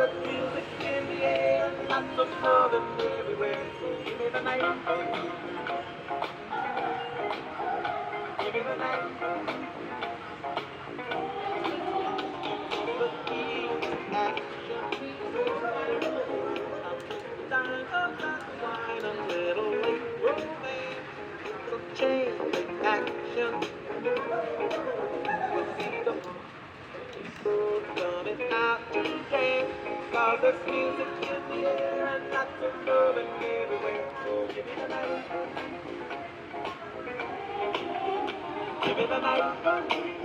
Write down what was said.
there's music in the air and lots of loving everywhere. So give me the night. Give me the night. The heat, action, time of that wine, a little late romance. So chain action. We'll see the people coming out to dance. Cause there's music in the air and lots of loving everywhere. So give me the night. Give me the night.